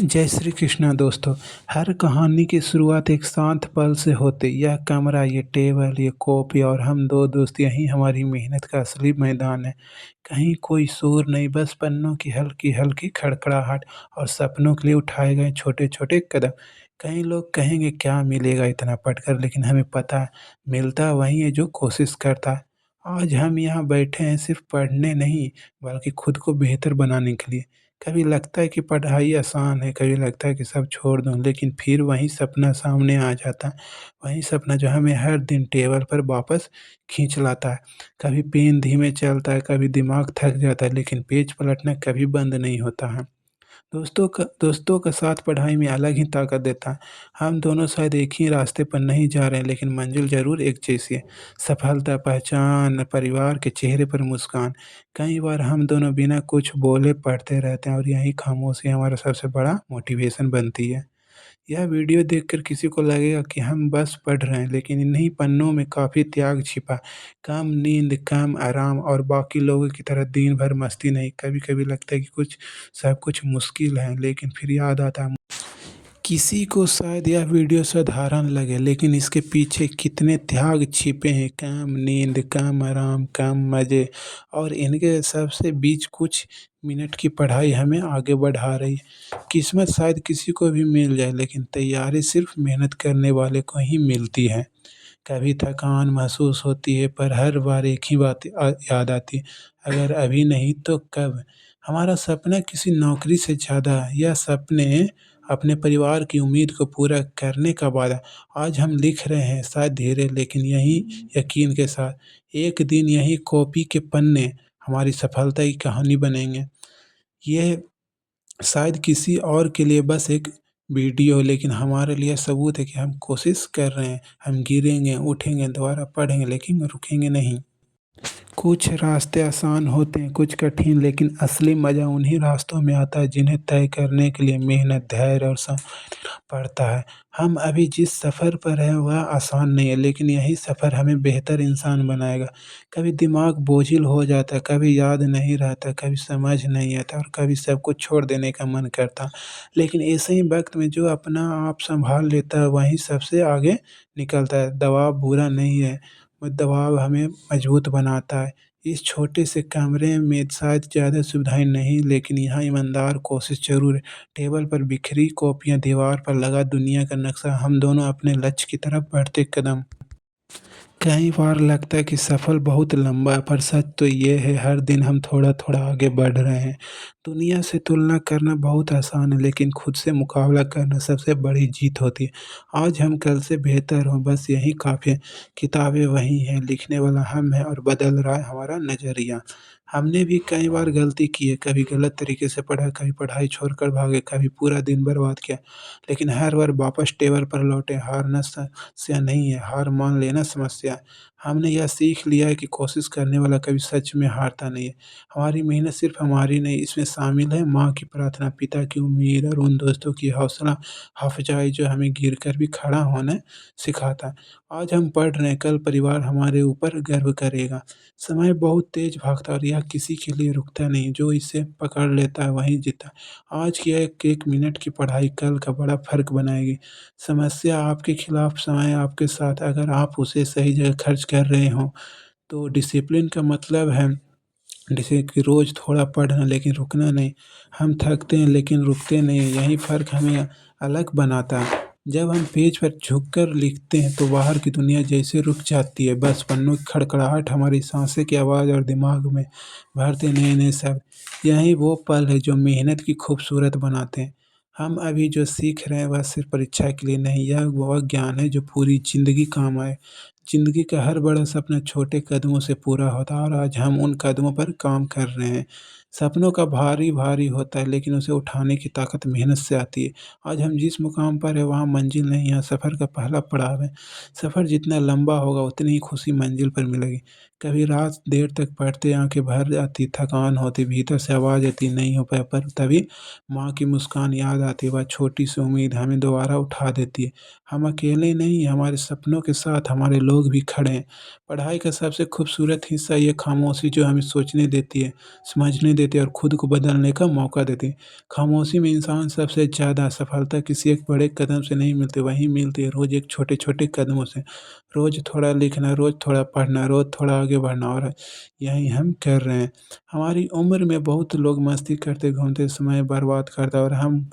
जय श्री कृष्णा दोस्तों। हर कहानी की शुरुआत एक शांत पल से होती। यह कमरा, ये टेबल, ये कॉपी और हम दो दोस्त, यही हमारी मेहनत का असली मैदान है। कहीं कोई शोर नहीं, बस पन्नों की हल्की हल्की खड़खड़ाहट और सपनों के लिए उठाए गए छोटे छोटे कदम। कई लोग कहेंगे क्या मिलेगा इतना पढ़कर, लेकिन हमें पता है मिलता वही है जो कोशिश करता है। आज हम यहाँ बैठे हैं सिर्फ पढ़ने नहीं, बल्कि खुद को बेहतर बनाने के लिए। कभी लगता है कि पढ़ाई आसान है, कभी लगता है कि सब छोड़ दूँ, लेकिन फिर वही सपना सामने आ जाता है। वही सपना जो हमें हर दिन टेबल पर वापस खींच लाता है। कभी पेन धीमे चलता है, कभी दिमाग थक जाता है, लेकिन पेज पलटना कभी बंद नहीं होता है। दोस्तों का साथ पढ़ाई में अलग ही ताकत देता है। हम दोनों शायद एक ही रास्ते पर नहीं जा रहे हैं, लेकिन मंजिल ज़रूर एक जैसी है। सफलता, पहचान, परिवार के चेहरे पर मुस्कान। कई बार हम दोनों बिना कुछ बोले पढ़ते रहते हैं और यही खामोशी हमारा सबसे बड़ा मोटिवेशन बनती है। यह वीडियो देखकर किसी को लगेगा कि हम बस पढ़ रहे हैं, लेकिन इन्हीं पन्नों में काफ़ी त्याग छिपा है। कम नींद, कम आराम और बाकी लोगों की तरह दिन भर मस्ती नहीं। कभी-कभी लगता है कि सब कुछ मुश्किल है, लेकिन फिर याद आता है किसी को शायद यह वीडियो साधारण लगे, लेकिन इसके पीछे कितने त्याग छिपे हैं। कम नींद, कम आराम, कम मज़े और इनके सबसे बीच कुछ मिनट की पढ़ाई हमें आगे बढ़ा रही है। किस्मत शायद किसी को भी मिल जाए, लेकिन तैयारी सिर्फ मेहनत करने वाले को ही मिलती है। कभी थकान महसूस होती है, पर हर बार एक ही बात याद आती है, अगर अभी नहीं तो कब। हमारा सपना किसी नौकरी से ज़्यादा है। यह सपने अपने परिवार की उम्मीद को पूरा करने का वादा आज हम लिख रहे हैं, शायद धीरे, लेकिन यही यकीन के साथ एक दिन यही कॉपी के पन्ने हमारी सफलता की कहानी बनेंगे। ये शायद किसी और के लिए बस एक वीडियो, लेकिन हमारे लिए सबूत है कि हम कोशिश कर रहे हैं। हम गिरेंगे, उठेंगे, दोबारा पढ़ेंगे, लेकिन रुकेंगे नहीं। कुछ रास्ते आसान होते हैं, कुछ कठिन, लेकिन असली मज़ा उन्हीं रास्तों में आता है जिन्हें तय करने के लिए मेहनत, धैर्य और समय पड़ता है। हम अभी जिस सफ़र पर हैं वह आसान नहीं है, लेकिन यही सफ़र हमें बेहतर इंसान बनाएगा। कभी दिमाग बोझिल हो जाता है, कभी याद नहीं रहता, कभी समझ नहीं आता और कभी सब कुछ छोड़ देने का मन करता। लेकिन ऐसे ही वक़्त में जो अपना आप सँभाल लेता है वही सबसे आगे निकलता है। दबाव बुरा नहीं है, वो दबाव हमें मजबूत बनाता है। इस छोटे से कमरे में शायद ज़्यादा सुविधाएँ नहीं, लेकिन यहाँ ईमानदार कोशिश ज़रूर है। टेबल पर बिखरी कॉपियाँ, दीवार पर लगा दुनिया का नक्शा, हम दोनों अपने लक्ष्य की तरफ बढ़ते कदम। कई बार लगता है कि सफ़र बहुत लंबा है, पर सच तो ये है हर दिन हम थोड़ा-थोड़ा आगे बढ़ रहे हैं। दुनिया से तुलना करना बहुत आसान है, लेकिन खुद से मुकाबला करना सबसे बड़ी जीत होती है। आज हम कल से बेहतर हों, बस यही काफ़ी है। किताबें वही हैं, लिखने वाला हम हैं और बदल रहा है हमारा नज़रिया। हमने भी कई बार गलती की है, कभी गलत तरीके से पढ़ा, कभी पढ़ाई छोड़कर भागे, कभी पूरा दिन बर्बाद किया। लेकिन हर बार वापस टेबल पर लौटे। हारना समस्या नहीं है, हार मान लेना समस्या है। हमने यह सीख लिया है कि कोशिश करने वाला कभी सच में हारता नहीं है। हमारी मेहनत सिर्फ हमारी नहीं, इसमें शामिल है माँ की प्रार्थना, पिता की उम्मीद और उन दोस्तों की हौसला अफ़जाई जो हमें गिर कर भी खड़ा होना सिखाता है। आज हम पढ़ रहे हैं, कल परिवार हमारे ऊपर गर्व करेगा। समय बहुत तेज़ भागता है और यह किसी के लिए रुकता नहीं, जो इसे पकड़ लेता है वही जीता है। आज की एक-एक मिनट की पढ़ाई कल का बड़ा फ़र्क बनाएगी। समस्या आपके खिलाफ, समय आपके साथ, अगर आप उसे सही जगह खर्च कर रहे हों, तो डिसिप्लिन का मतलब है जैसे कि रोज़ थोड़ा पढ़ना, लेकिन रुकना नहीं। हम थकते हैं लेकिन रुकते नहीं हैं, यही फ़र्क हमें अलग बनाता है। जब हम पेज पर झुककर लिखते हैं तो बाहर की दुनिया जैसे रुक जाती है, बस पन्नों की खड़खड़ाहट हमारी साँसें की आवाज़ और दिमाग में भरते नए-नए शब्द। यही वो पल है जो मेहनत की खूबसूरत बनाते हैं। हम अभी जो सीख रहे हैं वह सिर्फ़ परीक्षा के लिए नहीं, यह वह ज्ञान है जो पूरी ज़िंदगी काम आए। ज़िंदगी का हर बड़ा सपना छोटे कदमों से पूरा होता है और आज हम उन कदमों पर काम कर रहे हैं। सपनों का भारी-भारी होता है, लेकिन उसे उठाने की ताकत मेहनत से आती है। आज हम जिस मुकाम पर हैं वहाँ मंजिल नहीं, यहाँ सफ़र का पहला पड़ाव है। सफ़र जितना लंबा होगा उतनी ही खुशी मंजिल पर मिलेगी। कभी रात देर तक पढ़ते, आँखें भर जाती, थकान होती, भीतर से आवाज़ आती नहीं हो पाया, पर तभी माँ की मुस्कान याद आती है, वह छोटी सी उम्मीद हमें दोबारा उठा देती है। हम अकेले नहीं, हमारे सपनों के साथ हमारे लोग भी खड़े हैं। पढ़ाई का सबसे खूबसूरत हिस्सा ये खामोशी जो हमें सोचने देती है, समझने देते हैं और खुद को बदलने का मौका देते हैं। खामोशी में इंसान सबसे ज़्यादा सफलता किसी एक बड़े कदम से नहीं मिलती, वहीं मिलती है रोज़ एक छोटे-छोटे कदमों से। रोज़ थोड़ा लिखना, रोज़ थोड़ा पढ़ना, रोज़ थोड़ा आगे बढ़ना और यही हम कर रहे हैं। हमारी उम्र में बहुत लोग मस्ती करते घूमते समय बर्बाद करते और हम